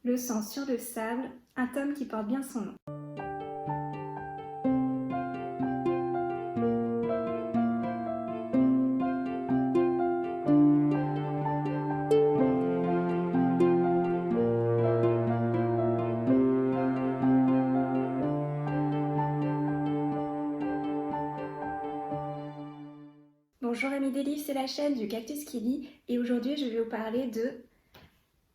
Le sang sur le sable, un tome qui porte bien son nom. Bonjour amis des livres, c'est la chaîne du Cactus qui lit et aujourd'hui je vais vous parler de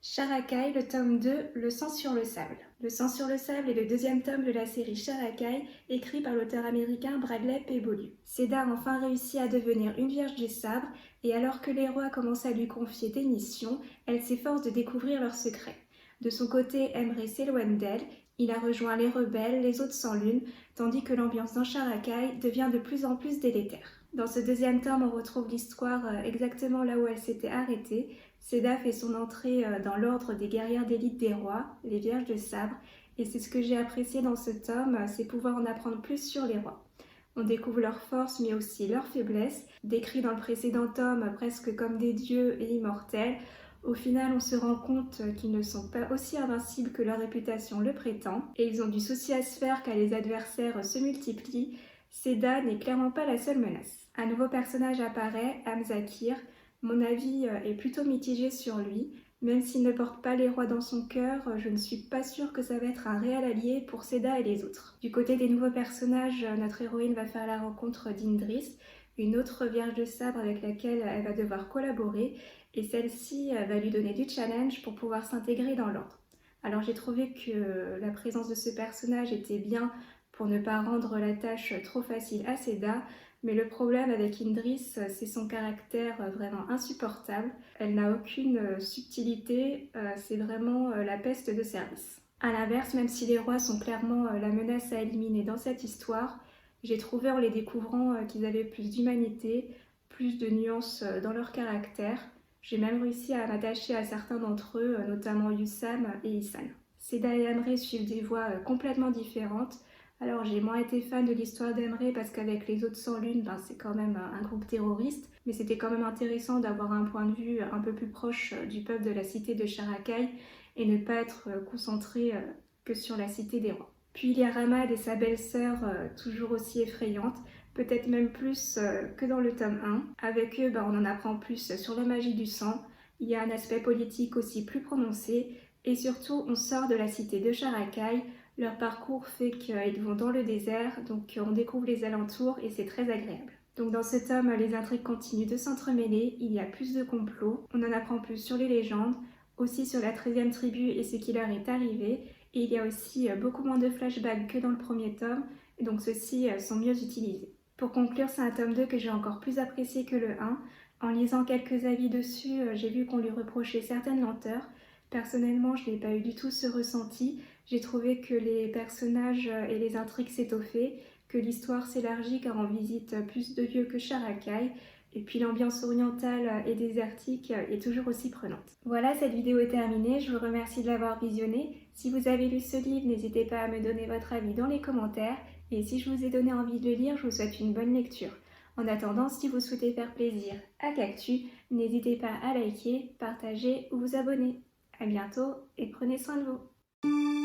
Sharakai, le tome 2, Le sang sur le sable. Le sang sur le sable est le deuxième tome de la série Sharakai, écrit par l'auteur américain Bradley Pebolu. Seda a enfin réussi à devenir une vierge du sabre et alors que les rois commencent à lui confier des missions, elle s'efforce de découvrir leurs secrets. De son côté, Emre s'éloigne d'elle, il a rejoint les rebelles, les autres sans lune, tandis que l'ambiance dans Sharakai devient de plus en plus délétère. Dans ce deuxième tome, on retrouve l'histoire exactement là où elle s'était arrêtée. Seda fait son entrée dans l'ordre des guerrières d'élite des rois, les Vierges de Sabre, et c'est ce que j'ai apprécié dans ce tome, c'est pouvoir en apprendre plus sur les rois. On découvre leurs forces mais aussi leurs faiblesses, décrits dans le précédent tome presque comme des dieux et immortels. Au final, on se rend compte qu'ils ne sont pas aussi invincibles que leur réputation le prétend, et ils ont du souci à se faire car les adversaires se multiplient. Seda n'est clairement pas la seule menace. Un nouveau personnage apparaît, Hamzakir. Mon avis est plutôt mitigé sur lui. Même s'il ne porte pas les rois dans son cœur, je ne suis pas sûre que ça va être un réel allié pour Seda et les autres. Du côté des nouveaux personnages, notre héroïne va faire la rencontre d'Indris, une autre vierge de sabre avec laquelle elle va devoir collaborer, et celle-ci va lui donner du challenge pour pouvoir s'intégrer dans l'ordre. Alors j'ai trouvé que la présence de ce personnage était bien pour ne pas rendre la tâche trop facile à Seda, mais le problème avec Indris, c'est son caractère vraiment insupportable. Elle n'a aucune subtilité, c'est vraiment la peste de service. A l'inverse, même si les rois sont clairement la menace à éliminer dans cette histoire, j'ai trouvé en les découvrant qu'ils avaient plus d'humanité, plus de nuances dans leur caractère. J'ai même réussi à m'attacher à certains d'entre eux, notamment Yussam et Isan. Seda et Amré suivent des voies complètement différentes. Alors j'ai moins été fan de l'histoire d'Emre parce qu'avec les autres sans lune, c'est quand même un groupe terroriste, mais c'était quand même intéressant d'avoir un point de vue un peu plus proche du peuple de la cité de Sharakai et ne pas être concentré que sur la cité des rois. Puis il y a Ramad et sa belle-sœur toujours aussi effrayantes, peut-être même plus que dans le tome 1. Avec eux, on en apprend plus sur la magie du sang, il y a un aspect politique aussi plus prononcé et surtout on sort de la cité de Sharakai. Leur parcours fait qu'ils vont dans le désert, donc on découvre les alentours et c'est très agréable. Donc dans ce tome, les intrigues continuent de s'entremêler, il y a plus de complots, on en apprend plus sur les légendes, aussi sur la 13e tribu et ce qui leur est arrivé, et il y a aussi beaucoup moins de flashbacks que dans le premier tome, et donc ceux-ci sont mieux utilisés. Pour conclure, c'est un tome 2 que j'ai encore plus apprécié que le 1. En lisant quelques avis dessus, j'ai vu qu'on lui reprochait certaines lenteurs. Personnellement, je n'ai pas eu du tout ce ressenti. J'ai trouvé que les personnages et les intrigues s'étoffaient, que l'histoire s'élargit car on visite plus de lieux que Sharakai, et puis l'ambiance orientale et désertique est toujours aussi prenante. Voilà, cette vidéo est terminée, je vous remercie de l'avoir visionnée. Si vous avez lu ce livre, n'hésitez pas à me donner votre avis dans les commentaires, et si je vous ai donné envie de le lire, je vous souhaite une bonne lecture. En attendant, si vous souhaitez faire plaisir à Cactus, n'hésitez pas à liker, partager ou vous abonner. À bientôt et prenez soin de vous.